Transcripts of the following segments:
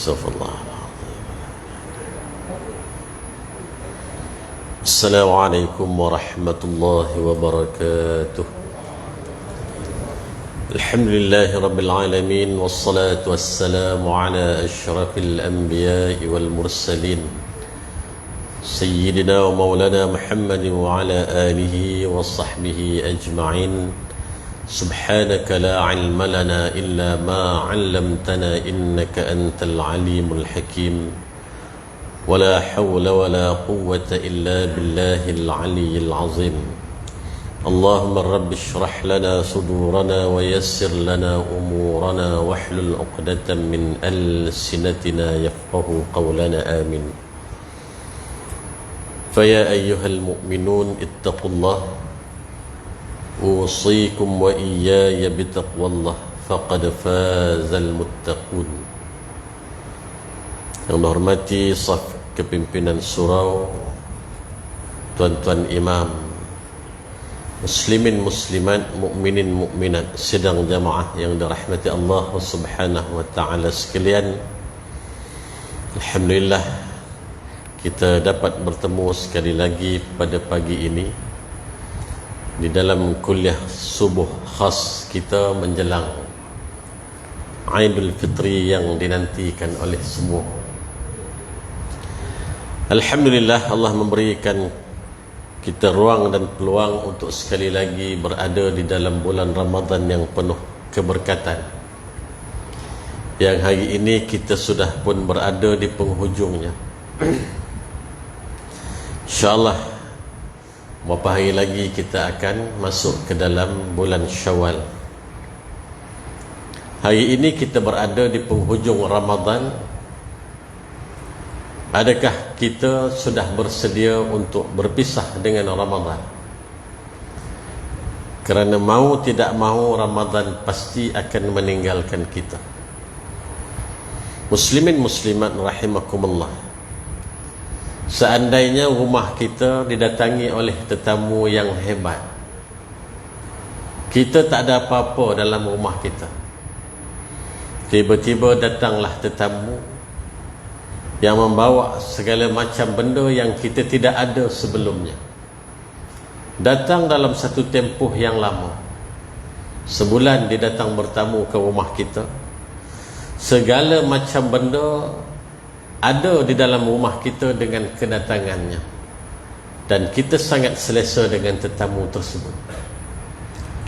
Astagfirullah. Assalamualaikum warahmatullahi wabarakatuh. Alhamdulillahi rabbil alamin, wassalatu wassalamu ala asyrafil anbiya'i wal mursalin, sayyidina wa maulana Muhammadin wa ala alihi wa sahbihi ajma'in. Subhanaka la ilma lana illa ma 'allamtana innaka antal alimul hakim. Wala hawla wala quwwata illa billahil aliyyil azim. Allahumma rabbi shrah lana sudurana wa yassir lana umurana wahlul 'uqdatam min alsinatina yafqahu qawlana amin. Faya ayyuhal mu'minun ittaqullah usikum wa iyaya bitaqwallah faqad fazal muttaqun. Yang dihormati saf kepimpinan surau, tuan-tuan imam, muslimin muslimat, mukminin mukminat, sidang jamaah yang dirahmati Allah Subhanahu wa taala sekalian. Alhamdulillah kita dapat bertemu sekali lagi pada pagi ini di dalam kuliah subuh khas kita menjelang Aidul Fitri yang dinantikan oleh semua. Alhamdulillah Allah memberikan kita ruang dan peluang untuk sekali lagi berada di dalam bulan Ramadan yang penuh keberkatan, yang hari ini kita sudah pun berada di penghujungnya. InsyaAllah beberapa hari lagi kita akan masuk ke dalam bulan Syawal. Hari ini kita berada di penghujung Ramadan. Adakah kita sudah bersedia untuk berpisah dengan Ramadan? Kerana mau tidak mau Ramadan pasti akan meninggalkan kita. Muslimin muslimat rahimakumullah, seandainya rumah kita didatangi oleh tetamu yang hebat, kita tak ada apa-apa dalam rumah kita, tiba-tiba datanglah tetamu yang membawa segala macam benda yang kita tidak ada sebelumnya. Datang dalam satu tempoh yang lama, sebulan dia datang bertamu ke rumah kita. Segala macam benda ada di dalam rumah kita dengan kedatangannya, dan kita sangat selesa dengan tetamu tersebut.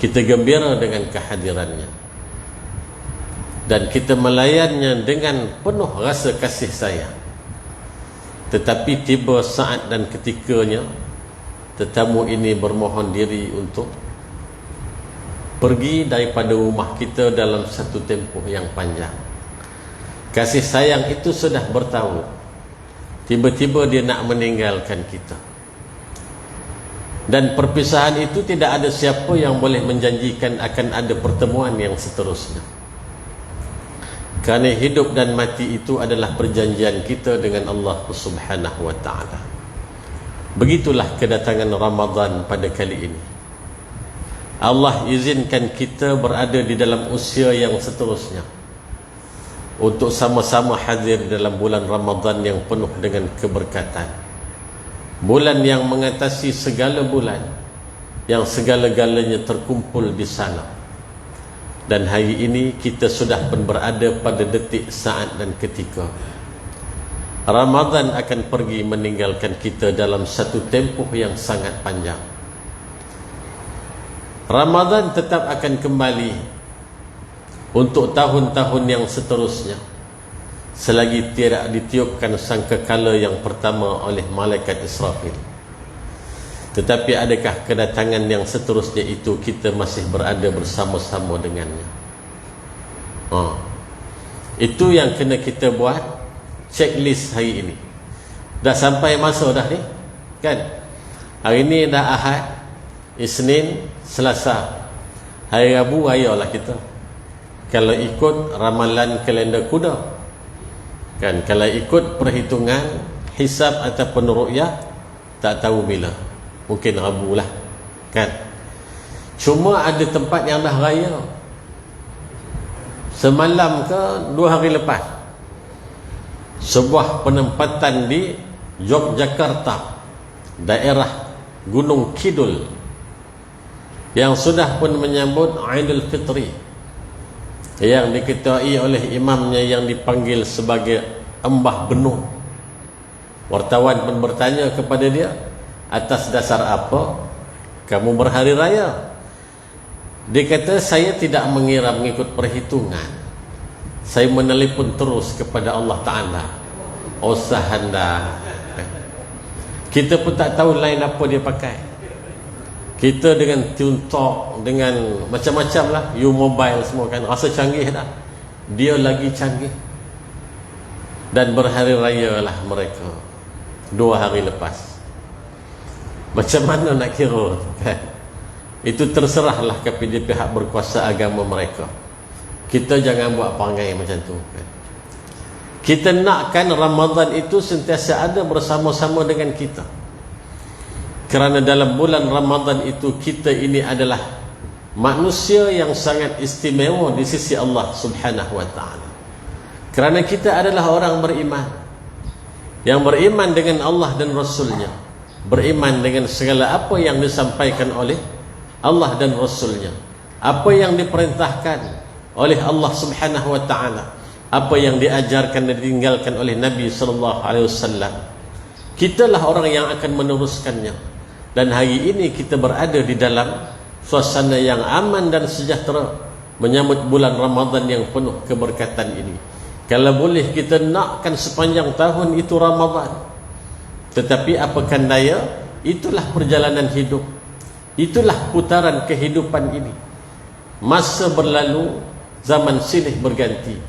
Kita gembira dengan kehadirannya, dan kita melayannya dengan penuh rasa kasih sayang. Tetapi tiba saat dan ketikanya tetamu ini bermohon diri untuk pergi daripada rumah kita dalam satu tempoh yang panjang. Kasih sayang itu sudah bertahun, tiba-tiba dia nak meninggalkan kita. Dan perpisahan itu tidak ada siapa yang boleh menjanjikan akan ada pertemuan yang seterusnya. Kerana hidup dan mati itu adalah perjanjian kita dengan Allah Subhanahu wa taala. Begitulah kedatangan Ramadan pada kali ini. Allah izinkan kita berada di dalam usia yang seterusnya untuk sama-sama hadir dalam bulan Ramadan yang penuh dengan keberkatan. Bulan yang mengatasi segala bulan, yang segala-galanya terkumpul di sana. Dan hari ini kita sudah pun berada pada detik, saat dan ketika Ramadan akan pergi meninggalkan kita dalam satu tempoh yang sangat panjang. Ramadan tetap akan kembali untuk tahun-tahun yang seterusnya, selagi tidak ditiupkan sangkakala yang pertama oleh malaikat Israfil. Tetapi adakah kedatangan yang seterusnya itu kita masih berada bersama-sama dengannya? Itu yang kena kita buat checklist hari ini. Dah sampai masa dah ni, kan? Hari ni dah Ahad, Isnin, Selasa, hari Rabu ayolah kita. Kalau ikut ramalan kalender kuda, kan? Kalau ikut perhitungan hisab ataupun ru'yah, tak tahu bila, mungkin Rabu lah, kan? Cuma ada tempat yang dah raya semalam ke 2 hari lepas, sebuah penempatan di Yogyakarta, daerah Gunung Kidul, yang sudah pun menyambut Aidil Fitri, yang diketuai oleh imamnya yang dipanggil sebagai Embah Benuh. Wartawan pun bertanya kepada dia, atas dasar apa kamu berhari raya? Dia kata, saya tidak mengira mengikut perhitungan, saya menelpon terus kepada Allah Ta'ala. Oh sahanda, kita pun tak tahu lain apa dia pakai. Kita dengan tune talk, dengan macam-macam lah, U-Mobile semua kan, rasa canggih dah. Dia lagi canggih. Dan berhari raya lah mereka 2 hari lepas. Macam mana nak kira kan? Itu terserahlah kepada pihak berkuasa agama mereka. Kita jangan buat perangai macam tu kan? Kita nakkan Ramadan itu sentiasa ada bersama-sama dengan kita. Kerana dalam bulan Ramadan itu kita ini adalah manusia yang sangat istimewa di sisi Allah Subhanahu wa ta'ala. Kerana kita adalah orang beriman, yang beriman dengan Allah dan Rasulnya, beriman dengan segala apa yang disampaikan oleh Allah dan Rasulnya, apa yang diperintahkan oleh Allah Subhanahu wa ta'ala, apa yang diajarkan dan ditinggalkan oleh Nabi sallallahu alaihi wasallam. Kitalah orang yang akan meneruskannya. Dan hari ini kita berada di dalam suasana yang aman dan sejahtera menyambut bulan Ramadan yang penuh keberkatan ini. Kalau boleh kita nakkan sepanjang tahun itu Ramadan, tetapi apakan daya, itulah perjalanan hidup, itulah putaran kehidupan ini. Masa berlalu, zaman silih berganti.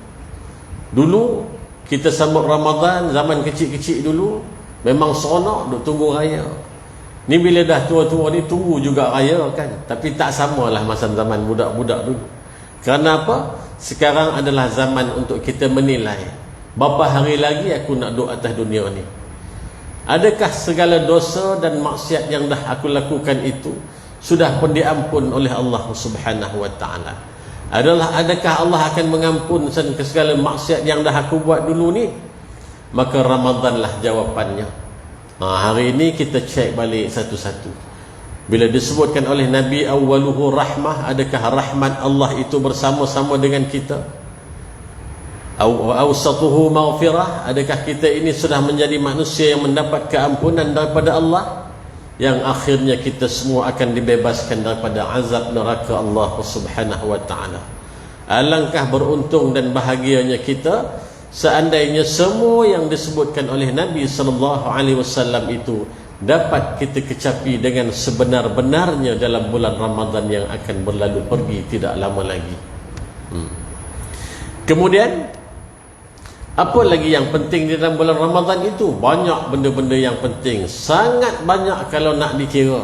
Dulu kita sambut Ramadan, zaman kecil-kecil dulu memang seronok duk tunggu raya. Ni bila dah tua-tua ni tunggu juga raya kan, tapi tak samalah masa zaman budak-budak dulu. Kerana apa? Sekarang adalah zaman untuk kita menilai, berapa hari lagi aku nak duduk atas dunia ni. Adakah segala dosa dan maksiat yang dah aku lakukan itu sudah pun diampun oleh Allah Subhanahu wa ta'ala? Adakah Allah akan mengampun segala maksiat yang dah aku buat dulu ni? Maka Ramadanlah jawapannya. Hari ini kita cek balik satu-satu. Bila disebutkan oleh Nabi awwaluhu rahmah, adakah rahmat Allah itu bersama-sama dengan kita? Awsatuhu maghfirah, adakah kita ini sudah menjadi manusia yang mendapat keampunan daripada Allah, yang akhirnya kita semua akan dibebaskan daripada azab neraka Allah Subhanahu wa ta'ala. Alangkah beruntung dan bahagianya kita seandainya semua yang disebutkan oleh Nabi sallallahu alaihi wasallam itu dapat kita kecapi dengan sebenar-benarnya dalam bulan Ramadan yang akan berlalu pergi tidak lama lagi. Kemudian apa lagi yang penting di dalam bulan Ramadan itu? Banyak benda-benda yang penting, sangat banyak kalau nak dikira.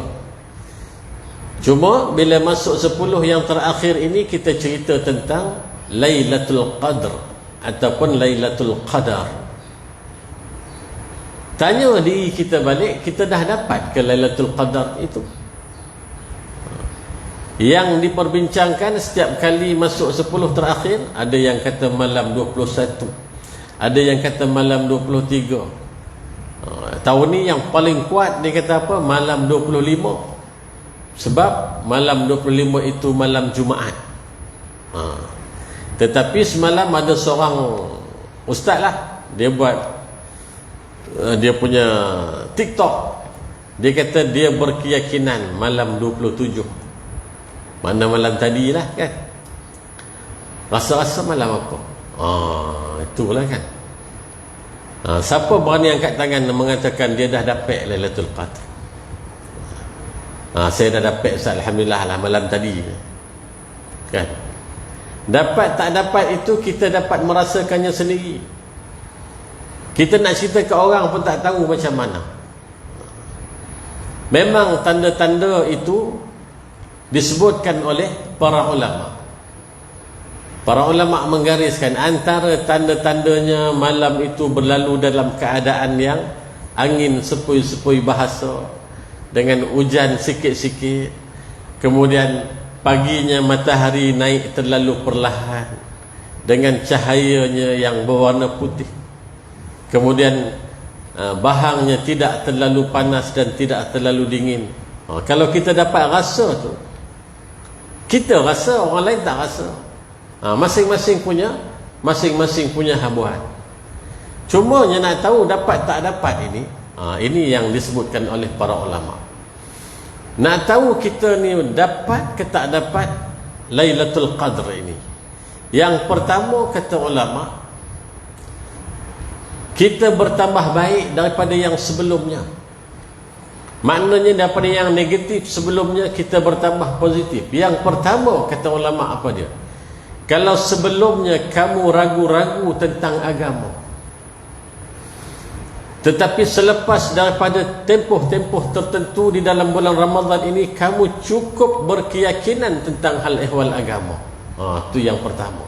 Cuma bila masuk 10 yang terakhir ini kita cerita tentang Lailatul Qadr ataupun Lailatul Qadar. Tanya diri kita balik, kita dah dapat ke Lailatul Qadar itu? Yang diperbincangkan setiap kali masuk 10 terakhir, ada yang kata malam 21, ada yang kata malam 23. Tahun ni yang paling kuat dia kata apa? Malam 25. Sebab malam 25 itu malam Jumaat. Tetapi semalam ada seorang ustaz lah, dia buat dia punya TikTok. Dia kata dia berkeyakinan malam 27. Mana malam tadi lah kan. Rasa-rasa malam apa? Itulah kan. Siapa berani angkat tangan dan mengatakan dia dah dapat Lailatul Qadar? Saya dah dapat Ustaz, alhamdulillah lah malam tadi kan. Dapat tak dapat itu kita dapat merasakannya sendiri. Kita nak cerita ke orang pun tak tahu macam mana. Memang tanda-tanda itu disebutkan oleh para ulama. Para ulama menggariskan antara tanda-tandanya malam itu berlalu dalam keadaan yang angin sepoi-sepoi bahasa, dengan hujan sikit-sikit, kemudian paginya matahari naik terlalu perlahan dengan cahayanya yang berwarna putih. kemudian bahangnya tidak terlalu panas dan tidak terlalu dingin. Kalau kita dapat rasa tu, kita rasa, orang lain tak rasa. Masing-masing punya habuan. Cuma yang nak tahu dapat tak dapat ini yang disebutkan oleh para ulama. Nak tahu kita ni dapat ke tak dapat Lailatul Qadr ini, yang pertama kata ulama, kita bertambah baik daripada yang sebelumnya. Maknanya daripada yang negatif sebelumnya kita bertambah positif. Yang pertama kata ulama apa dia? Kalau sebelumnya kamu ragu-ragu tentang agama, tetapi selepas daripada tempoh-tempoh tertentu di dalam bulan Ramadan ini kamu cukup berkeyakinan tentang hal ehwal agama. Itu yang pertama.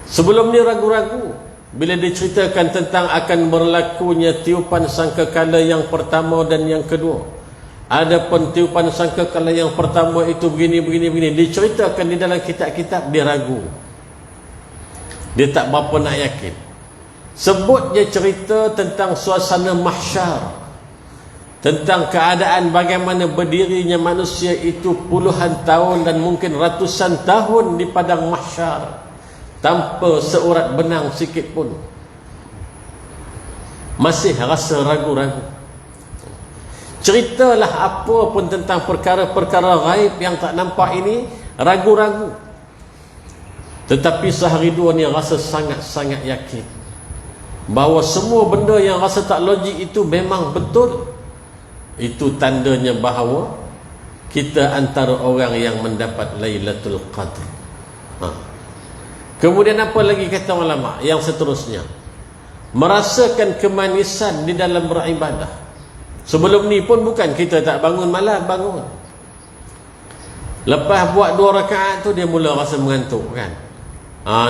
Sebelum ni ragu-ragu bila diceritakan tentang akan berlakunya tiupan sangkakala yang pertama dan yang kedua. Adapun tiupan sangkakala yang pertama itu begini diceritakan di dalam kitab-kitab, dia ragu. Dia tak berapa nak yakin. Sebut dia cerita tentang suasana mahsyar, tentang keadaan bagaimana berdirinya manusia itu puluhan tahun dan mungkin ratusan tahun di padang mahsyar tanpa seurat benang sikit pun, masih rasa ragu-ragu. Ceritalah apa pun tentang perkara-perkara gaib yang tak nampak ini, ragu-ragu. Tetapi sehari dua ni rasa sangat-sangat yakin bahawa semua benda yang rasa tak logik itu memang betul. Itu tandanya bahawa kita antara orang yang mendapat Lailatul Qadr. Kemudian apa lagi kata ulama yang seterusnya? Merasakan kemanisan di dalam beribadah. Sebelum ni pun bukan kita tak bangun malam, bangun. Lepas buat 2 rakaat tu dia mula rasa mengantuk kan.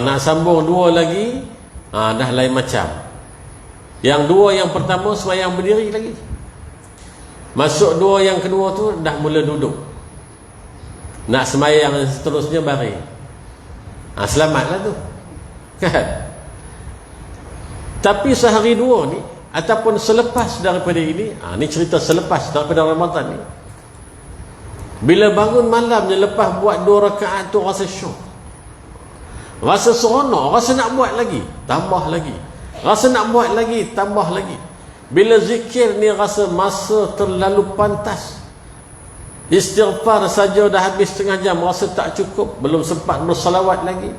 Nak sambung 2 lagi, dah lain macam. Yang 2 yang pertama sembahyang berdiri lagi. Masuk 2 yang kedua tu dah mula duduk. Nak sembahyang seterusnya baring. Selamatlah tu kan. Tapi sehari 2 ni ataupun selepas daripada ini, ni cerita selepas daripada Ramadan ni, bila bangun malamnya lepas buat 2 rakaat tu rasa syok, rasa seronok, rasa nak buat lagi, tambah lagi, rasa nak buat lagi, tambah lagi. Bila zikir ni rasa masa terlalu pantas, istighfar saja dah habis setengah jam, rasa tak cukup, belum sempat bersalawat lagi,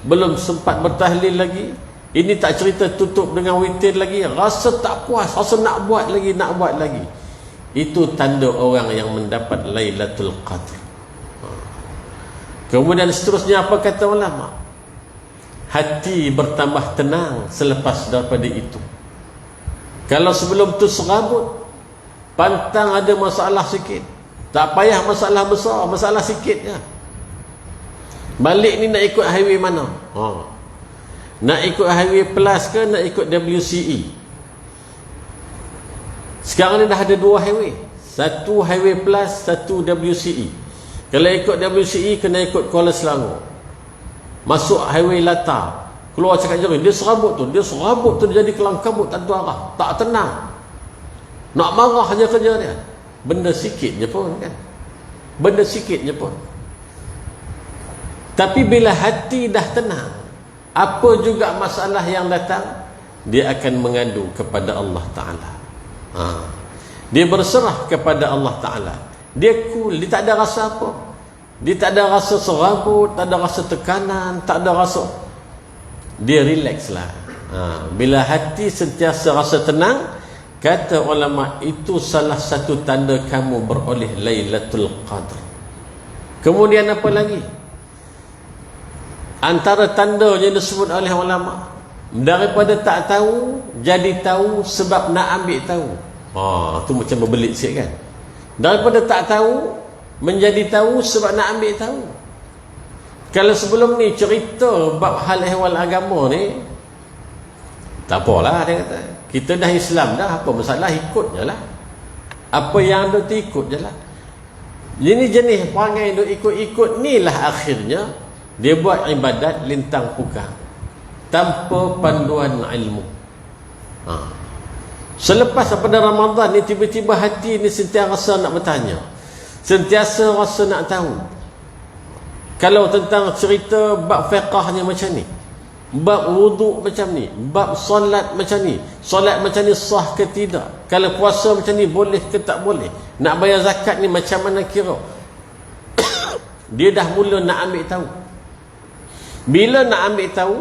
belum sempat bertahlil lagi. Ini tak cerita tutup dengan witir lagi, rasa tak puas, rasa nak buat lagi, nak buat lagi. Itu tanda orang yang mendapat Lailatul Qadr. Kemudian seterusnya apa kata ulama? Hati bertambah tenang selepas daripada itu. Kalau sebelum tu serabut, pantang ada masalah sikit, tak payah masalah besar, masalah sikit je. Balik ni nak ikut highway mana? Nak ikut highway plus ke nak ikut WCE? Sekarang ni dah ada 2 highway, satu highway plus, satu WCE. Kalau ikut WCE kena ikut Kuala Selangor, masuk highway Lata, keluar cakap jerih, dia serabut tu dia jadi kelang kabut, tak ada arah, tak tenang, nak marah je kerja dia. Benda sikit je pun kan, benda sikit je pun. Tapi bila hati dah tenang, apa juga masalah yang datang, dia akan mengadu kepada Allah Ta'ala. Dia berserah kepada Allah Ta'ala. Dia cool, dia tak ada rasa apa, dia tak ada rasa serabut, tak ada rasa tekanan, tak ada rasa, dia relax lah. Bila hati sentiasa rasa tenang, kata ulama, itu salah satu tanda kamu beroleh Lailatul Qadr. Kemudian apa lagi? Antara tanda yang disebut oleh ulama, daripada tak tahu jadi tahu sebab nak ambil tahu. Tu macam berbelit sikit kan. Daripada tak tahu menjadi tahu sebab nak ambil tahu. Kalau sebelum ni cerita bab hal ehwal agama ni, tak apalah, dia kata, kita dah Islam dah, apa masalah, ikut je lah. Apa yang ada tu ikut je lah. Ini jenis perangai duk ikut-ikut ni lah akhirnya dia buat ibadat lintang pukang tanpa panduan ilmu. Selepas pada Ramadan ni tiba-tiba hati ni sentiasa nak bertanya, sentiasa rasa nak tahu. Kalau tentang cerita bab fiqahnya macam ni, bab wuduk macam ni, bab solat macam ni, solat macam ni sah ke tidak, kalau puasa macam ni boleh ke tak boleh, nak bayar zakat ni macam mana kira, dia dah mula nak ambil tahu. Bila nak ambil tahu,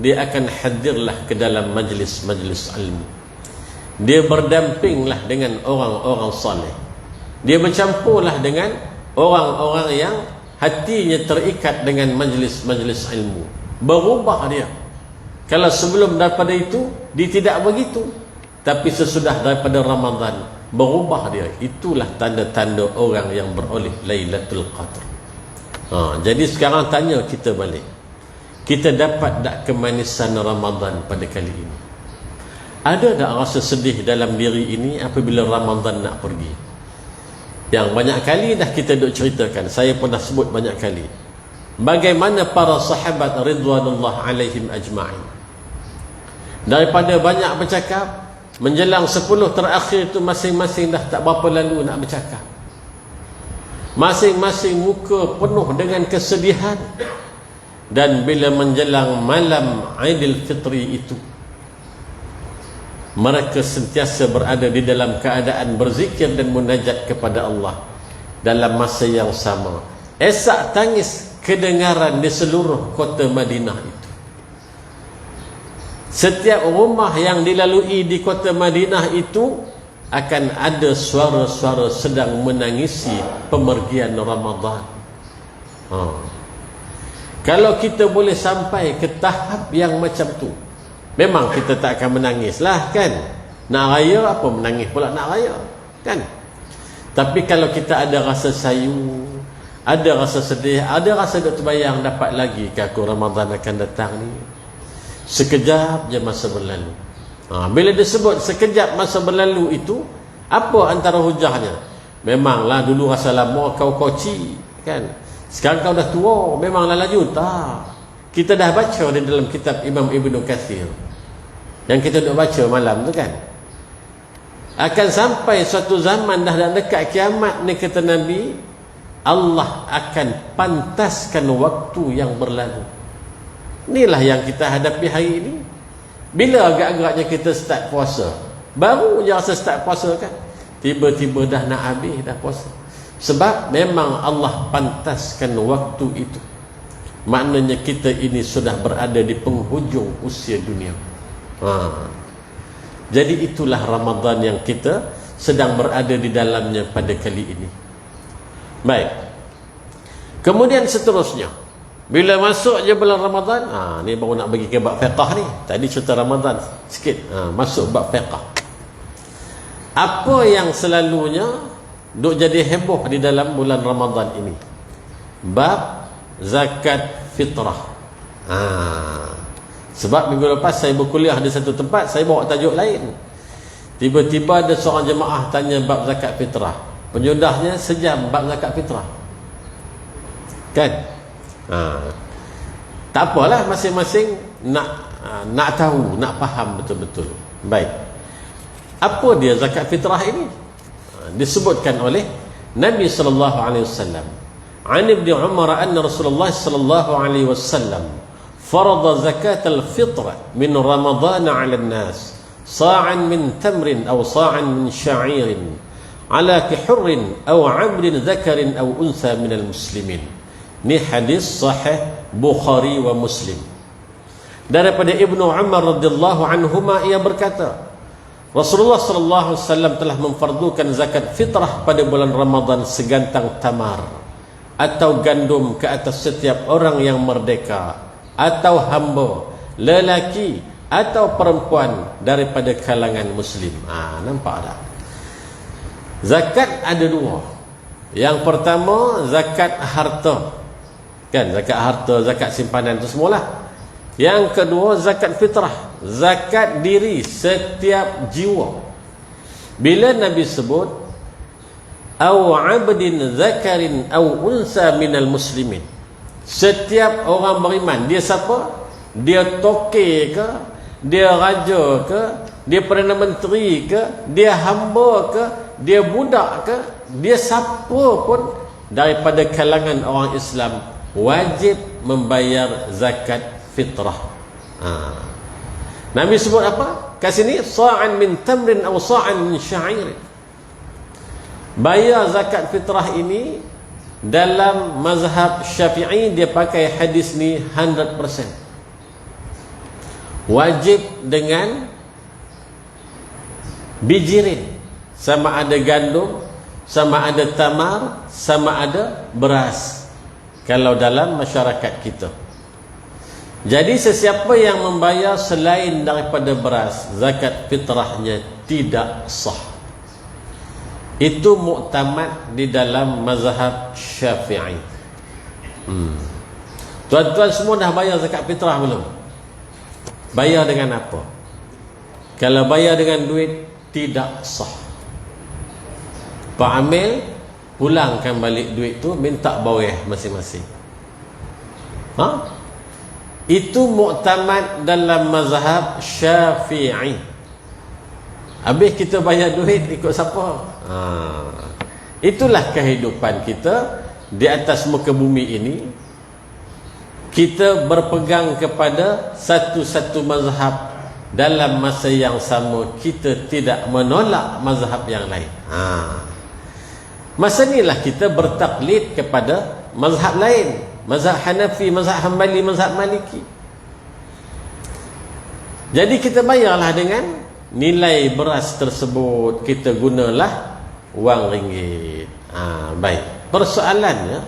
dia akan hadirlah ke dalam majlis-majlis ilmu. Dia berdampinglah dengan orang-orang saleh. Dia bercampurlah dengan orang-orang yang hatinya terikat dengan majlis-majlis ilmu. Berubah dia. Kalau sebelum daripada itu dia tidak begitu, tapi sesudah daripada Ramadan berubah dia. Itulah tanda-tanda orang yang beroleh Lailatul Qadar. Jadi sekarang tanya kita balik, kita dapat tak kemanisan Ramadan pada kali ini? Ada tak rasa sedih dalam diri ini apabila Ramadan nak pergi? Yang banyak kali dah kita duk ceritakan, saya pernah sebut banyak kali, bagaimana para sahabat ridwanullah alaihim ajma'in, daripada banyak bercakap, menjelang 10 terakhir itu masing-masing dah tak berapa lalu nak bercakap. Masing-masing muka penuh dengan kesedihan. Dan bila menjelang malam Aidil Fitri itu, mereka sentiasa berada di dalam keadaan berzikir dan munajat kepada Allah. Dalam masa yang sama, esak tangis kedengaran di seluruh kota Madinah itu. Setiap rumah yang dilalui di kota Madinah itu akan ada suara-suara sedang menangisi pemergian Ramadan. Kalau kita boleh sampai ke tahap yang macam tu, memang kita tak akan menangis lah kan. Nak raya apa menangis pula nak raya kan. Tapi kalau kita ada rasa sayu, ada rasa sedih, ada rasa duk terbayang dapat lagi ke aku Ramadan akan datang ni. Sekejap je masa berlalu. Bila disebut sekejap masa berlalu itu, apa antara hujahnya? Memanglah dulu rasa lama kau koci kan. Sekarang kau dah tua, memanglah laju. Tak. Kita dah baca di dalam kitab Imam Ibn Kathir yang kita duk baca malam tu kan, akan sampai suatu zaman dah dekat kiamat ni, kata Nabi, Allah akan pantaskan waktu yang berlalu. Inilah yang kita hadapi hari ini. Bila agak-agaknya kita start puasa, baru je rasa start puasa kan, tiba-tiba dah nak habis dah puasa. Sebab memang Allah pantaskan waktu itu. Maknanya kita ini sudah berada di penghujung usia dunia. Jadi itulah Ramadan yang kita sedang berada di dalamnya pada kali ini. Baik. Kemudian seterusnya, bila masuk je bulan Ramadan, ni baru nak bagi ke bab fiqh ni. Tadi cerita Ramadan sikit, masuk bab fiqh. Apa yang selalunya duk jadi heboh di dalam bulan Ramadan ini? Bab zakat fitrah. Sebab minggu lepas saya berkuliah di satu tempat, saya bawa tajuk lain. Tiba-tiba ada seorang jemaah tanya bab zakat fitrah. Penyudahnya sejam bab zakat fitrah. Kan? Tak apalah, masing-masing nak tahu, nak faham betul-betul. Baik. Apa dia zakat fitrah ini? Disebutkan oleh Nabi sallallahu alaihi wasallam. An Ibn Umar anna Rasulullah sallallahu alaihi wasallam farada zakat al-fitr min Ramadan 'ala an-nas sa'an min tamrin aw sa'an min sha'irin 'ala hurrin aw 'abdin dhakarin aw untha min al-muslimin. Ini hadis sahih Bukhari wa Muslim. Daripada Ibnu Umar radhiyallahu anhuma, ia berkata, Rasulullah sallallahu alaihi wasallam telah memfardukan zakat fitrah pada bulan Ramadan segantang tamar atau gandum ke atas setiap orang yang merdeka atau hamba, lelaki atau perempuan daripada kalangan muslim. Nampak tak? Zakat ada dua. Yang pertama zakat harta. Kan, zakat harta, zakat simpanan itu semualah. Yang kedua zakat fitrah, zakat diri setiap jiwa. Bila Nabi sebut au 'abdin zakarin au unsa minal muslimin, setiap orang beriman, dia siapa? Dia toke ke, dia raja ke, dia Perdana Menteri ke, dia hamba ke, dia budak ke, dia siapa pun daripada kalangan orang Islam wajib membayar zakat fitrah. Nabi sebut apa? Kat sini sa'an min tamrin atau sa'an min sya'ir. Bayar zakat fitrah ini dalam mazhab Syafi'i dia pakai hadis ni 100%. Wajib dengan bijirin, sama ada gandum, sama ada tamar, sama ada beras kalau dalam masyarakat kita. Jadi sesiapa yang membayar selain daripada beras, zakat fitrahnya tidak sah. Itu muktamad di dalam mazhab Syafi'i. Tuan-tuan semua dah bayar zakat fitrah belum? Bayar dengan apa? Kalau bayar dengan duit, tidak sah. Pak Amil pulangkan balik duit tu, minta bawah masing-masing. Itu muktamad dalam mazhab Syafi'i. Habis kita bayar duit ikut siapa? Itulah kehidupan kita di atas muka bumi ini. Kita berpegang kepada satu-satu mazhab. Dalam masa yang sama kita tidak menolak mazhab yang lain. Masa inilah kita bertaklid kepada mazhab lain, mazhab Hanafi, mazhab Hanbali, mazhab Maliki. Jadi kita bayarlah dengan nilai beras tersebut, kita gunalah wang ringgit. Baik. Persoalannya,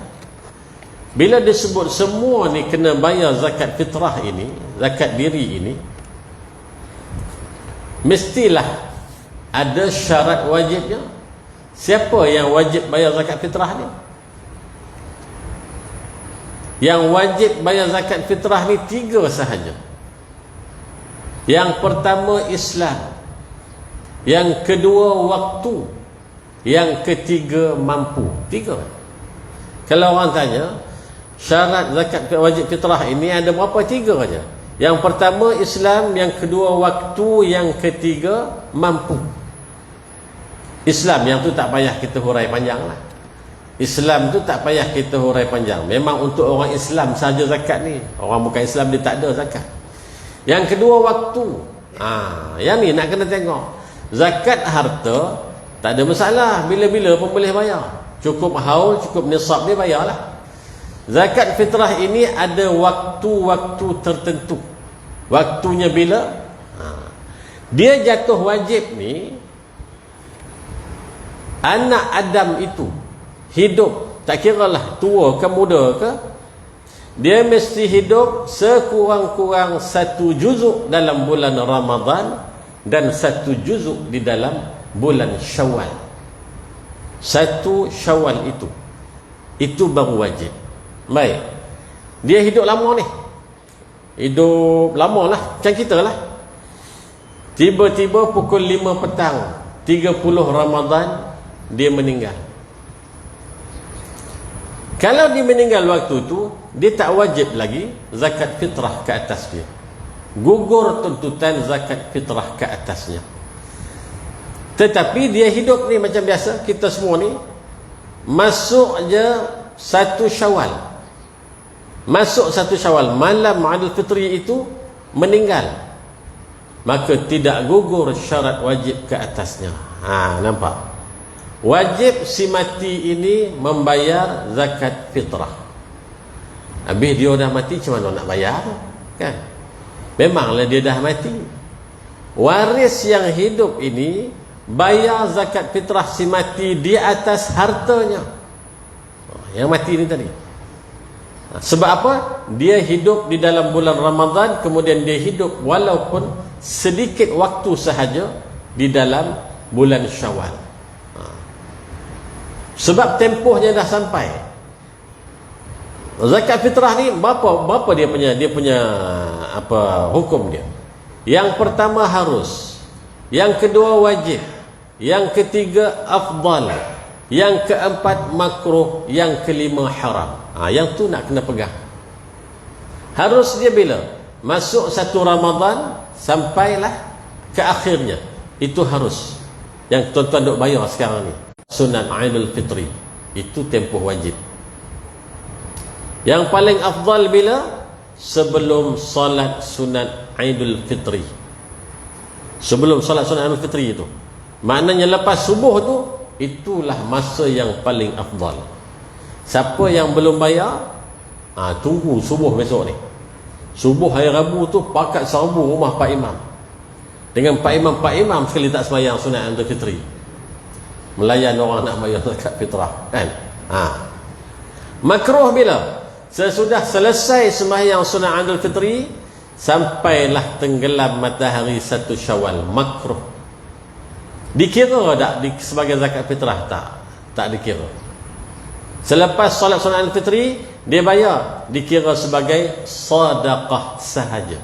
bila disebut semua ni kena bayar zakat fitrah ini, zakat diri ini, mestilah ada syarat wajibnya. Siapa yang wajib bayar zakat fitrah ni? Yang wajib bayar zakat fitrah ni 3 sahaja. Yang pertama Islam, yang kedua waktu, yang ketiga mampu. 3. Kalau orang tanya syarat zakat wajib fitrah ini ada berapa? 3 saja. Yang pertama Islam, yang kedua waktu, yang ketiga mampu. Islam yang tu tak payah kita hurai panjang lah. Islam tu tak payah kita hurai panjang. Memang untuk orang Islam saja zakat ni. Orang bukan Islam dia tak ada zakat. Yang kedua waktu. Yang ni nak kena tengok. Zakat harta tak ada masalah, bila-bila pun boleh bayar. Cukup haul, cukup nisab dia bayarlah. Zakat fitrah ini ada waktu-waktu tertentu. Waktunya bila? Dia jatuh wajib ni, anak Adam itu hidup, tak kiralah tua ke muda ke, dia mesti hidup sekurang-kurang 1 juzuk dalam bulan Ramadan dan 1 juzuk di dalam bulan Syawal. 1 Syawal itu baru wajib. Baik. Dia hidup lama ni. Hidup lama lah, macam kita lah. Tiba-tiba pukul 5 petang 30 Ramadan dia meninggal. Kalau dia meninggal waktu tu, dia tak wajib lagi zakat fitrah ke atas dia. Gugur tuntutan zakat fitrah ke atasnya. Tetapi dia hidup ni macam biasa, kita semua ni. Masuk je 1 Syawal. Masuk 1 Syawal, malam Aidil Fitri itu meninggal, maka tidak gugur syarat wajib ke atasnya. Nampak? Wajib si mati ini membayar zakat fitrah. Habis dia dah mati, macam mana nak bayar? Kan? Memanglah dia dah mati. Waris yang hidup ini bayar zakat fitrah si mati di atas hartanya. Yang mati ni tadi. Sebab apa? Dia hidup di dalam bulan Ramadan, kemudian dia hidup walaupun sedikit waktu sahaja di dalam bulan Syawal. Sebab tempohnya dah sampai. Zakat fitrah ni berapa dia punya apa hukum dia? Yang pertama harus, yang kedua wajib, yang ketiga afdal, yang keempat makruh, yang kelima haram. Yang tu nak kena pegang. Harus dia bila? Masuk 1 Ramadan sampailah ke akhirnya, itu harus. Yang tuan-tuan duk bayar sekarang ni, sunat Aidul Fitri, itu tempoh wajib. Yang paling afdal bila? Sebelum solat sunat Aidul Fitri. Sebelum solat sunat Aidul Fitri itu, maknanya lepas subuh tu, itulah masa yang paling afdal. Siapa yang belum bayar, tunggu subuh besok ni. Subuh hari Rabu tu pakat serbu rumah Pak Imam. Dengan Pak Imam sekali tak sembahyang sunat Aidul Fitri, melayan orang nak bayar zakat fitrah, kan? Makruh bila? Sesudah selesai sembahyang sunat Aidul Fitri, sampailah tenggelam matahari 1 Syawal, makruh. Dikira tak sebagai zakat fitrah? Tak dikira. Selepas solat sunat Aidul Fitri, dia bayar, dikira sebagai sedekah sahaja.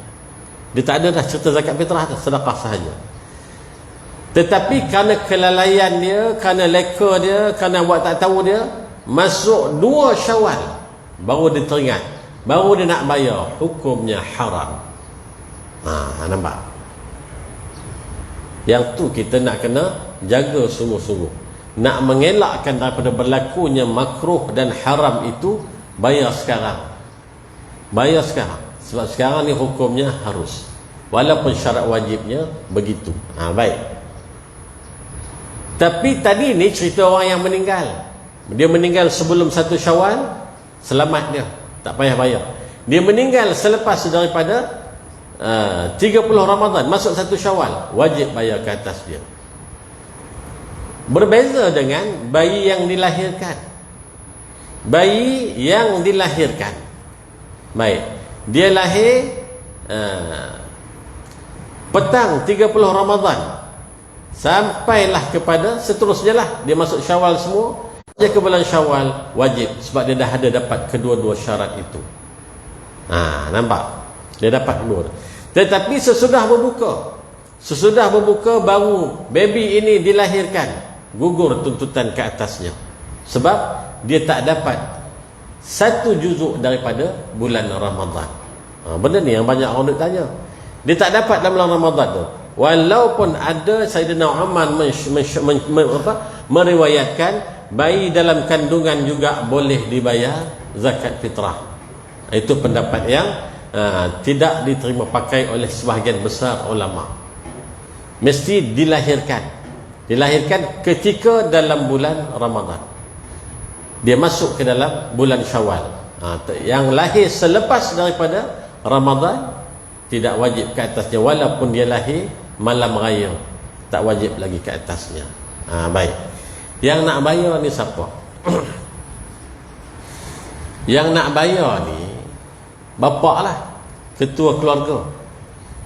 Dia tak ada dah cerita zakat fitrah dah, sedekah sahaja. Tetapi kerana kelalaian dia, kerana leka dia, kerana buat tak tahu dia, masuk 2 Syawal baru dia teringat, baru dia nak bayar, hukumnya haram. Nampak? Yang tu kita nak kena jaga sungguh-sungguh. Nak mengelakkan daripada berlakunya makruh dan haram itu, bayar sekarang. Bayar sekarang. Sebab sekarang ni hukumnya harus, walaupun syarat wajibnya begitu. Baik. Tapi tadi ni cerita orang yang meninggal. Dia meninggal sebelum 1 Syawal, selamat dia, tak payah bayar. Dia meninggal selepas daripada 30 Ramadan masuk 1 Syawal, wajib bayar ke atas dia. Berbeza dengan bayi yang dilahirkan. Bayi yang dilahirkan, baik, dia lahir petang 30 Ramadan, sampailah kepada seterusnya lah, dia masuk Syawal semua, dia ke bulan Syawal wajib, sebab dia dah ada dapat kedua-dua syarat itu. Nampak? Dia dapat kedua. Tetapi sesudah berbuka baru baby ini dilahirkan, gugur tuntutan ke atasnya, sebab dia tak dapat 1 juzuk daripada bulan Ramadan. Benda ni yang banyak orang nak tanya. Dia tak dapat dalam bulan Ramadan tu, walaupun ada Sayyidina Umar meriwayatkan bayi dalam kandungan juga boleh dibayar zakat fitrah. Itu pendapat yang tidak diterima pakai oleh sebahagian besar ulama. Mesti dilahirkan ketika dalam bulan Ramadan. Dia masuk ke dalam bulan Syawal. Yang lahir selepas daripada Ramadan tidak wajib ke atasnya, walaupun dia lahir malam raya, tak wajib lagi ke atasnya. Baik. Yang nak bayar ni siapa? Yang nak bayar ni bapak lah, ketua keluarga.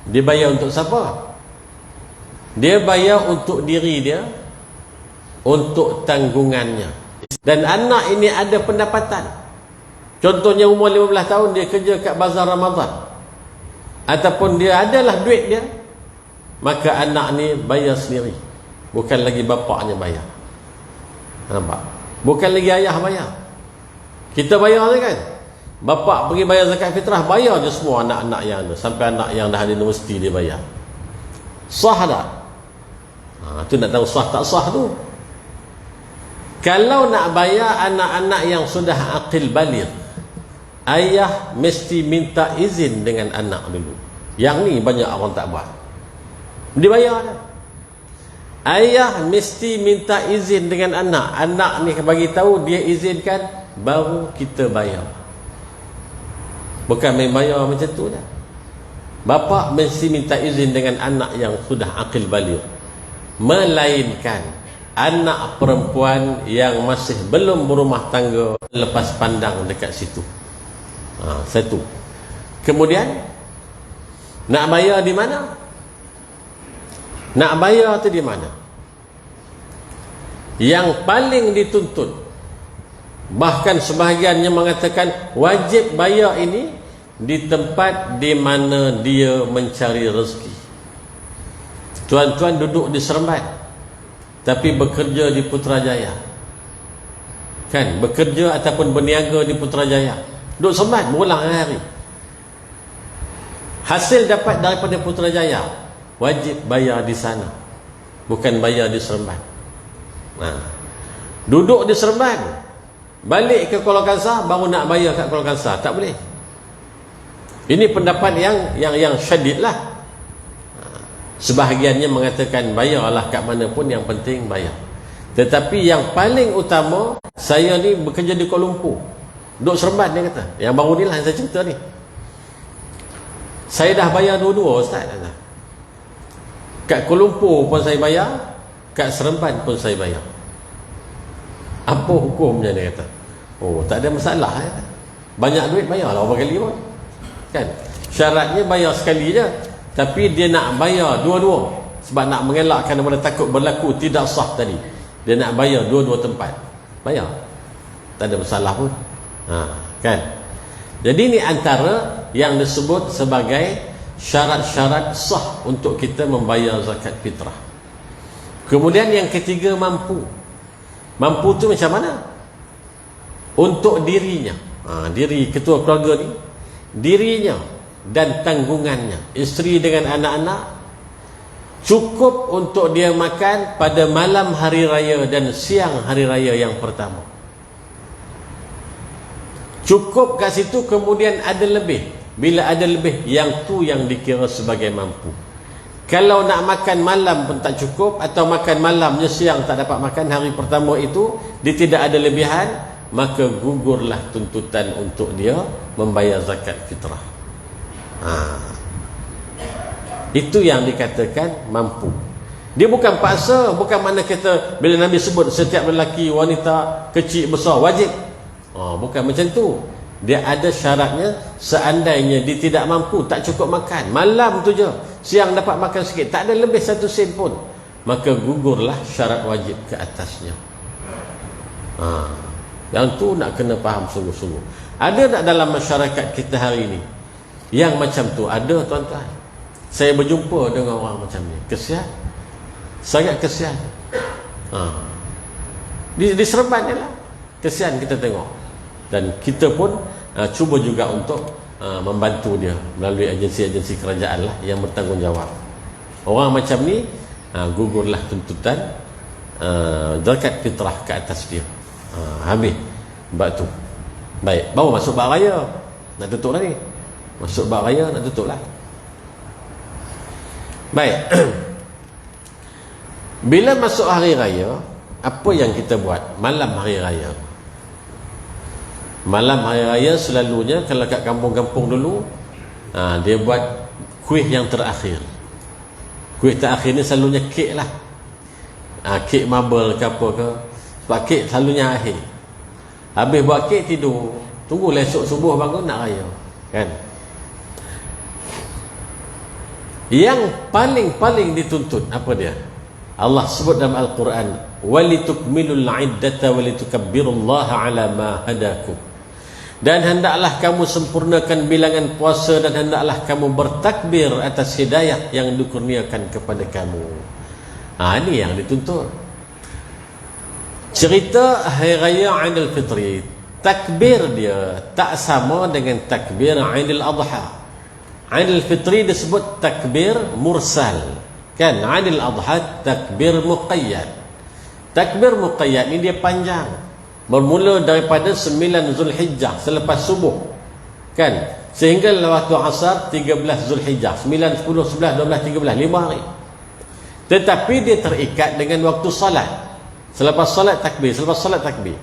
Dia bayar untuk siapa? Dia bayar untuk diri dia, untuk tanggungannya. Dan anak ini ada pendapatan. Contohnya umur 15 tahun, dia kerja kat bazar Ramadan, ataupun dia adalah duit dia, maka anak ni bayar sendiri, bukan lagi bapaknya bayar. Nampak? Bukan lagi ayah bayar. Kita bayar ni kan, bapak pergi bayar zakat fitrah, bayar je semua anak-anak yang ada, sampai anak yang dah ada universiti dia bayar. Sah tak? Tu nak tahu sah tak sah tu. Kalau nak bayar anak-anak yang sudah aqil baligh, ayah mesti minta izin dengan anak dulu. Yang ni banyak orang tak buat. Dia bayar dah. Ayah mesti minta izin dengan anak. Anak ni bagi tahu, dia izinkan, baru kita bayar. Bukan main bayar macam tu dah. Bapa mesti minta izin dengan anak yang sudah aqil baligh, melainkan anak perempuan yang masih belum berumah tangga, lepas pandang dekat situ. Satu. Kemudian nak bayar di mana? Nak bayar tu di mana? Yang paling dituntut, bahkan sebahagiannya mengatakan wajib bayar ini di tempat di mana dia mencari rezeki. Tuan-tuan duduk di Seremban, tapi bekerja di Putrajaya, kan? Bekerja ataupun berniaga di Putrajaya, duduk Seremban berulang hari. Hasil dapat daripada Putrajaya, wajib bayar di sana, bukan bayar di Seremban. Duduk di Seremban, balik ke Kuala Kangsar baru nak bayar kat Kuala Kangsar, tak boleh. Ini pendapat yang syadid lah. Sebahagiannya mengatakan bayarlah kat mana pun, yang penting bayar. Tetapi yang paling utama, saya ni bekerja di Kuala Lumpur, duduk Seremban, dia kata. Yang baru ni lah yang saya cerita ni. Saya dah bayar dua-dua, Ustaz. Kat Kuala Lumpur pun saya bayar, kat Seremban pun saya bayar. Apa hukumnya, dia kata? Oh, tak ada masalah. Banyak duit bayarlah berapa kali pun, kan? Syaratnya bayar sekali je, tapi dia nak bayar dua-dua, sebab nak mengelakkan daripada takut berlaku tidak sah tadi. Dia nak bayar dua-dua tempat, bayar, tak ada masalah pun. Kan? Jadi ni antara yang disebut sebagai syarat-syarat sah untuk kita membayar zakat fitrah. Kemudian yang ketiga, mampu. Mampu tu macam mana? Untuk dirinya, diri ketua keluarga ni, dirinya dan tanggungannya, isteri dengan anak-anak, cukup untuk dia makan pada malam hari raya dan siang hari raya yang pertama. Cukup kat situ, kemudian ada lebih. Bila ada lebih, yang tu yang dikira sebagai mampu. Kalau nak makan malam pun tak cukup, atau makan malamnya siang tak dapat makan hari pertama itu, dia tidak ada lebihan, maka gugurlah tuntutan untuk dia membayar zakat fitrah. Itu yang dikatakan mampu. Dia bukan paksa, bukan mana kata bila Nabi sebut setiap lelaki, wanita, kecil, besar, wajib. Bukan macam tu. Dia ada syaratnya. Seandainya dia tidak mampu, tak cukup makan, malam tu je, siang dapat makan sikit, tak ada lebih 1 sen pun, maka gugurlah syarat wajib ke atasnya. Yang tu nak kena faham sungguh-sungguh. Ada tak dalam masyarakat kita hari ini yang macam tu? Ada, tuan-tuan. Saya berjumpa dengan orang macam ni. Kesian, sangat kesian. Di Seremban ni lah, kesian kita tengok. Dan kita pun cuba juga untuk membantu dia melalui agensi-agensi kerajaan lah yang bertanggungjawab. Orang macam ni gugurlah tuntutan zakat fitrah ke atas dia. Habis bab tu. Baik, baru masuk bab raya. Nak tutup lah ni. Masuk bab raya, nak tutup lah. Baik. Bila masuk hari raya, apa yang kita buat malam hari raya? Malam hari raya selalunya, kalau kat kampung-kampung dulu, dia buat kuih yang terakhir. Kuih terakhir ni selalunya kek lah. Kek marble ke apa ke. Sebab kek selalunya akhir. Habis buat kek, tidur, tunggulah esok subuh bangun nak raya, kan? Yang paling dituntut apa dia? Allah sebut dalam Al-Quran, walitukmilul iddata walitukabbirullaha ala ma hadakum. Dan hendaklah kamu sempurnakan bilangan puasa, dan hendaklah kamu bertakbir atas hidayah yang dikurniakan kepada kamu. Ini yang dituntut. Cerita Hari Raya Aidil Fitri, takbir dia tak sama dengan takbir Aidil Adha. Aidil Fitri disebut takbir mursal, kan? Aidil Adha takbir muqayyad. Takbir muqayyad ni dia panjang, bermula daripada 9 Zulhijjah selepas subuh, kan? Sehingga waktu asar 13 Zulhijjah, 9, 10, 11, 12, 13, 5 hari. Tetapi dia terikat dengan waktu salat. Selepas salat takbir, selepas salat takbir.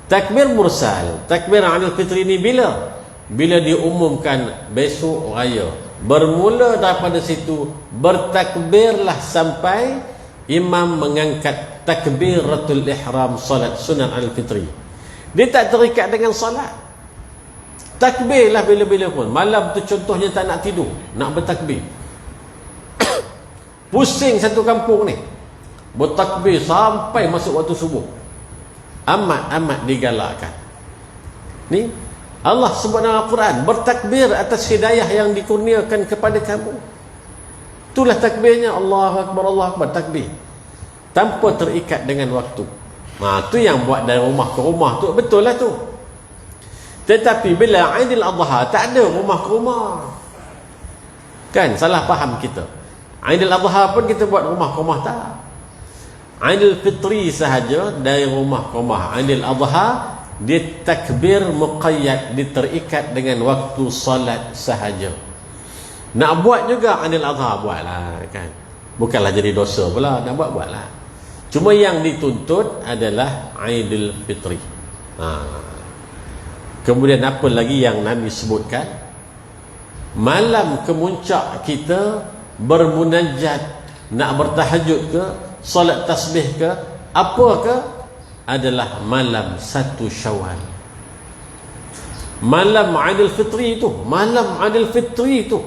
Takbir mursal, takbir Aidil Fitri ni bila diumumkan besok raya, bermula daripada situ, bertakbirlah sampai imam mengangkat takbiratul ihram salat sunat Aidilfitri. Dia tak terikat dengan salat. Takbirlah bila-bila pun. Malam tu contohnya tak nak tidur, nak bertakbir. Pusing satu kampung ni, bertakbir sampai masuk waktu subuh. Amat digalakkan. Ni Allah sebut dalam Al-Quran, bertakbir atas hidayah yang dikurniakan kepada kamu. Itulah takbirnya, Allahu Akbar, Allahu Akbar, takbir. Tanpa terikat dengan waktu. Tu yang buat dari rumah ke rumah tu, betul lah tu. Tetapi bila Aidil Adha, tak ada rumah ke rumah, kan? Salah faham kita. Aidil Adha pun kita buat rumah ke rumah tak. Aidil Fitri sahaja dari rumah ke rumah. Aidil Adha dia takbir muqayyad, diterikat dengan waktu salat sahaja. Nak buat juga Aidil Adha, buatlah kan. Bukanlah jadi dosa pula, nak buatlah. Cuma yang dituntut adalah Aidil Fitri. Kemudian apa lagi yang Nabi sebutkan? Malam kemuncak kita bermunajat, nak bertahajud ke, solat tasbih ke, apa ke, adalah malam 1 Syawal. Malam Aidil Fitri itu, malam Aidil Fitri itu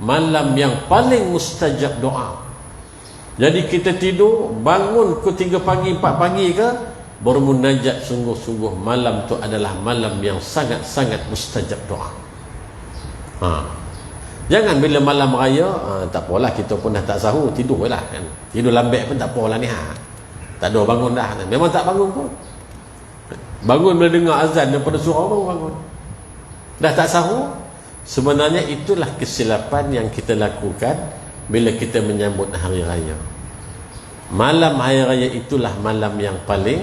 malam yang paling mustajab doa. Jadi kita tidur, bangun ke 3 pagi 4 pagi ke, bermunajat sungguh-sungguh, malam tu adalah malam yang sangat-sangat mustajab doa. Jangan bila malam raya, tak apalah, kita pun dah tak sahur, tidur lah kan. Tidur lambat pun tak apalah ni, tak ada bangun dah. Memang tak bangun pun. Bangun bila dengar azan daripada surau baru bangun. Dah tak sahur. Sebenarnya itulah kesilapan yang kita lakukan bila kita menyambut hari raya. Malam hari raya itulah malam yang paling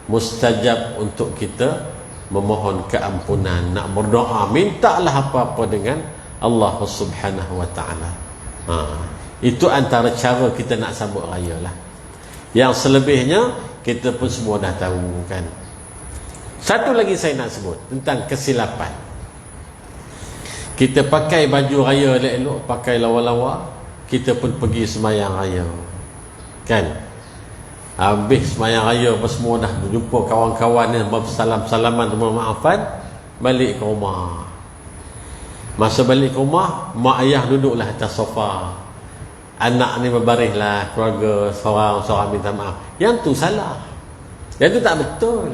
mustajab untuk kita memohon keampunan, nak berdoa, mintalah apa-apa dengan Allah Subhanahu wa ta'ala. Itu antara cara kita nak sambut raya lah. Yang selebihnya kita pun semua dah tahu kan. Satu lagi saya nak sebut tentang kesilapan. Kita pakai baju raya elok-elok, pakai lawa-lawa, kita pun pergi semayang raya kan. Habis semayang raya apa semua dah berjumpa kawan-kawan ni, bersalam-salaman, bermaafan, balik ke rumah. Masa balik ke rumah, mak ayah duduklah atas sofa, anak ni berbaringlah, keluarga seorang-seorang minta maaf. Yang tu salah, yang tu tak betul.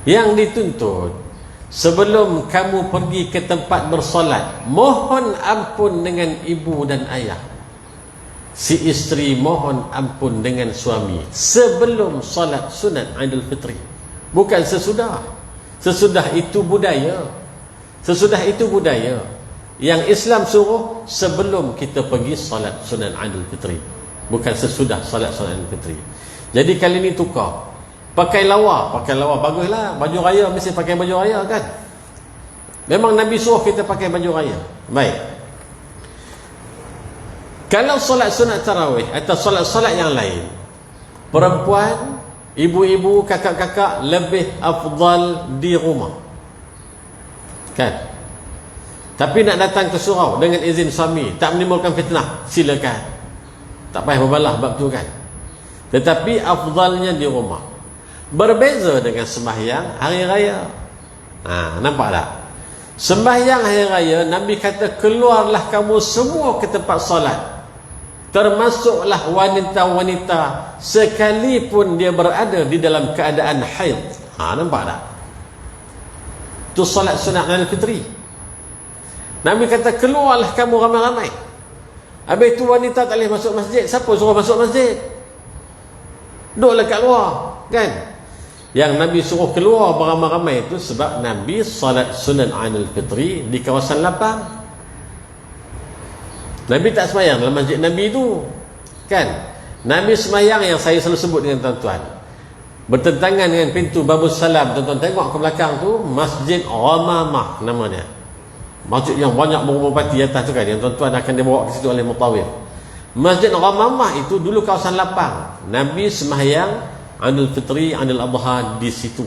Yang dituntut, sebelum kamu pergi ke tempat bersolat, mohon ampun dengan ibu dan ayah. Si isteri mohon ampun dengan suami sebelum solat sunat Aidil Fitri, bukan sesudah. Sesudah itu budaya. Sesudah itu budaya. Yang Islam suruh sebelum kita pergi solat sunat Aidil Fitri, bukan sesudah solat sunat Aidil Fitri. Jadi kali ni tukar. Pakai lawa baguslah. Baju raya mesti pakai baju raya kan. Memang Nabi suruh kita pakai baju raya. Baik. Kalau solat sunat tarawih atau solat-solat yang lain, perempuan, ibu-ibu, kakak-kakak lebih afdal di rumah kan. Tapi nak datang ke surau dengan izin suami, tak menimbulkan fitnah, silakan. Tak payah berbalah bab tu kan. Tetapi afdalnya di rumah. Berbeza dengan sembahyang hari raya. Nampak tak? Sembahyang hari raya Nabi kata keluarlah kamu semua ke tempat solat, termasuklah wanita-wanita sekalipun dia berada di dalam keadaan haid. Nampak tak? Itu solat sunat Aidil Fitri. Nabi kata keluarlah kamu ramai-ramai. Habis itu wanita tak boleh masuk masjid. Siapa suruh masuk masjid? Duduklah kat luar kan. Yang Nabi suruh keluar beramai-ramai itu sebab Nabi solat sunat Aidil Fitri di kawasan lapang. Nabi tak semayang dalam masjid Nabi itu kan. Nabi semayang yang saya selalu sebut dengan tuan-tuan, bertentangan dengan pintu Babus Salam. Tuan-tuan tengok ke belakang tu, Masjid Ghamamah namanya. Masjid yang banyak berumur-pati atas tu kan, yang tuan-tuan akan dibawa ke situ oleh mutawif. Masjid Ghamamah itu dulu kawasan lapang. Nabi semayang Aidil Fitri, Aidil Adha di situ.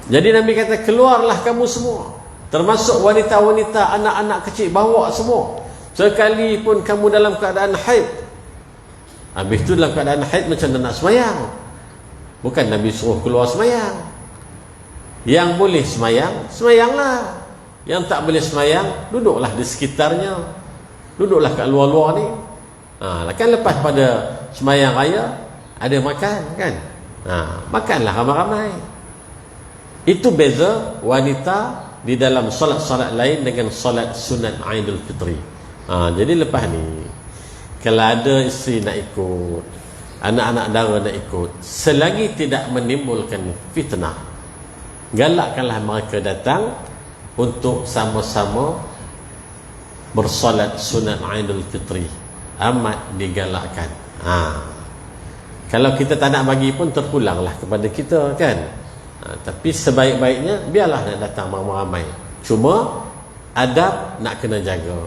Jadi Nabi kata keluarlah kamu semua, termasuk wanita-wanita, anak-anak kecil, bawa semua, sekalipun kamu dalam keadaan haid. Habis itu dalam keadaan haid macam mana nak semayang? Bukan Nabi suruh keluar semayang. Yang boleh semayang, semayanglah. Yang tak boleh semayang, duduklah di sekitarnya, duduklah kat luar-luar ni. Kan lepas pada semayang raya ada makan kan. Makanlah ramai-ramai. Itu beza wanita di dalam solat-solat lain dengan solat sunat Aidil Fitri. Jadi lepas ni kalau ada isteri nak ikut, anak-anak dara nak ikut, selagi tidak menimbulkan fitnah, galakkanlah mereka datang untuk sama-sama bersolat sunat Aidul Fitri amat digalakkan. Kalau kita tak nak bagi pun terpulanglah kepada kita kan. Tapi sebaik-baiknya biarlah nak datang ramai-ramai. Cuma adab nak kena jaga,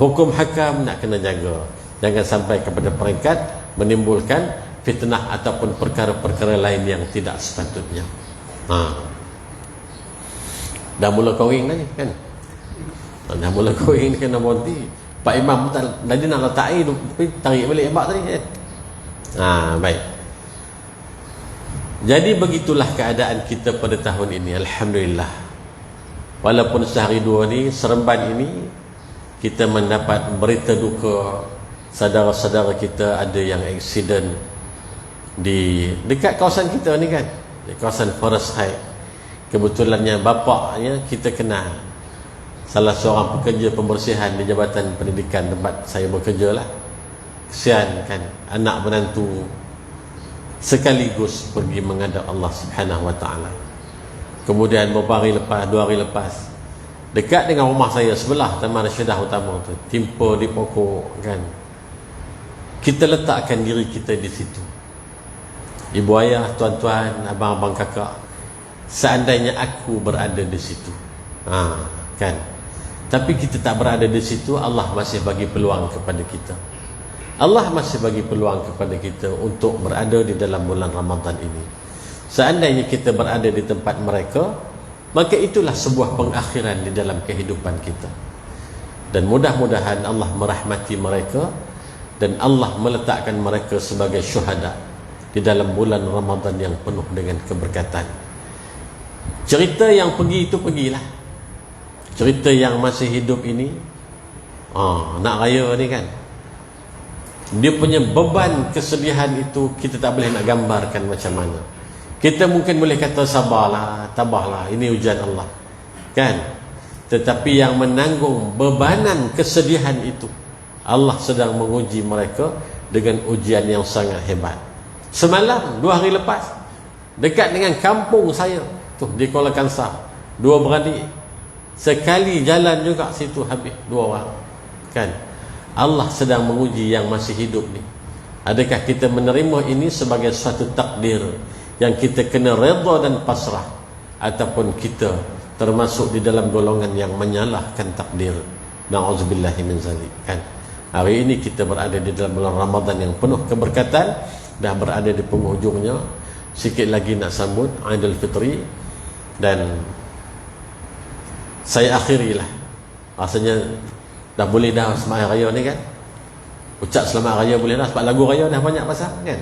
hukum hakam nak kena jaga. Jangan sampai kepada peringkat menimbulkan fitnah ataupun perkara-perkara lain yang tidak sepatutnya. Dah mula kawin dah ni kan. Dah mula kawin kena berhenti. Pak Imam tadi nak letak air tapi tarik balik ebak tadi kan. Baik. Jadi begitulah keadaan kita pada tahun ini. Alhamdulillah. Walaupun sehari dua ni Seremban ini kita mendapat berita duka, saudara-saudara kita ada yang aksiden di dekat kawasan kita ni kan, di kawasan Forest Heights. Kebetulannya bapaknya kita kenal, salah seorang pekerja pembersihan di Jabatan Pendidikan tempat saya bekerja lah. Kesian kan, anak menantu sekaligus pergi menghadap Allah Subhanahu Wa Taala. Kemudian beberapa hari lepas, 2 hari lepas, dekat dengan rumah saya sebelah Taman Rasyidah Utama tu, timpa di pokok kan. Kita letakkan diri kita di situ. Ibu ayah, tuan-tuan, abang-abang kakak, seandainya aku berada di situ, kan. Tapi kita tak berada di situ, Allah masih bagi peluang kepada kita. Allah masih bagi peluang kepada kita untuk berada di dalam bulan Ramadan ini. Seandainya kita berada di tempat mereka, maka itulah sebuah pengakhiran di dalam kehidupan kita. Dan mudah-mudahan Allah merahmati mereka dan Allah meletakkan mereka sebagai syuhada di dalam bulan Ramadan yang penuh dengan keberkatan. Cerita yang pergi itu pergilah. Cerita yang masih hidup ini, nak raya ni kan, dia punya beban kesedihan itu kita tak boleh nak gambarkan macam mana. Kita mungkin boleh kata sabarlah, tabahlah, ini ujian Allah kan. Tetapi yang menanggung bebanan kesedihan itu, Allah sedang menguji mereka dengan ujian yang sangat hebat. Semalam, 2 hari lepas, dekat dengan kampung saya tu di Kuala Kangsar, 2 beradik sekali jalan juga situ habis 2 orang kan. Allah sedang menguji yang masih hidup ni. Adakah kita menerima ini sebagai suatu takdir yang kita kena redha dan pasrah, ataupun kita termasuk di dalam golongan yang menyalahkan takdir? Na'udzubillahi min zalik kan. Hari ini kita berada di dalam bulan Ramadan yang penuh keberkatan, dah berada di penghujungnya. Sikit lagi nak sambut Aidul Fitri, dan saya akhirilah. Rasanya dah boleh dah semalam raya ni kan. Ucap selamat raya boleh dah, sebab lagu raya dah banyak pasal kan.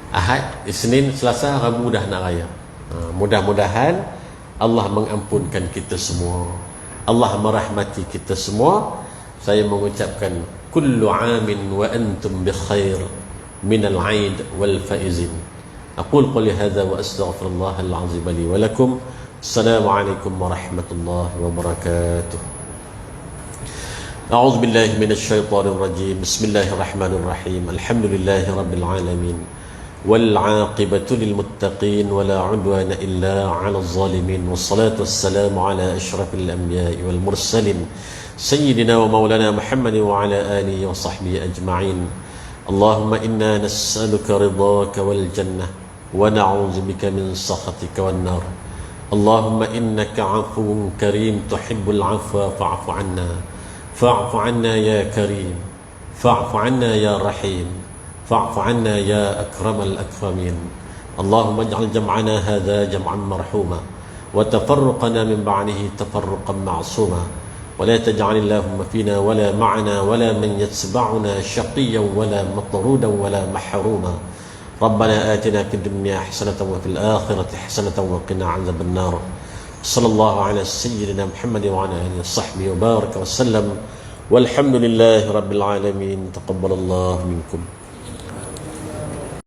Ahad, Isnin, Selasa, Rabu dah nak raya. Mudah-mudahan Allah mengampunkan kita semua, Allah merahmati kita semua. Saya mengucapkan kullu amin wa antum bi khair minal aid wal faizin. Aqul qali hadza wa astaghfirullah al-azim li wa lakum. Assalamualaikum warahmatullahi wabarakatuh. A'udzu billahi minasy syaithanir rajim. Bismillahirrahmanirrahim. Alhamdulillahi rabbil alamin. Wal 'aqibatu lil muttaqin wa la 'udwana illa 'alal zalimin. Wassalatu wassalamu ala asyrafil anbiya'i wal mursalin sayyidina wa maulana Muhammadin wa ala alihi wa sahbihi ajma'in. Allahumma inna nas'aluka ridhaka wal jannah wa na'udzu bika min sakhatika wan nar. Allahumma innaka 'afuwun karim tuhibbul 'afwa fa'fu 'anna. Fa'fu 'anna ya karim. Fa'fu 'anna ya rahim. Fa'fu 'anna ya akramal akramin. Allahumma ij'al jam'ana hadha jam'an marhuma wa tafarruqana min ba'dihi tafarruqan ma'suma. ولا تجعل اللهم فينا ولا معنا ولا من يتبعنا شقيا ولا مطرودا ولا محروما. ربنا آتنا في الدنيا حسنة وفي الآخرة حسنة وقنا عذاب النار. صلى الله على سيدنا محمد وعلى آله وصحبه وبارك وسلم والحمد لله رب العالمين. تقبل الله منكم.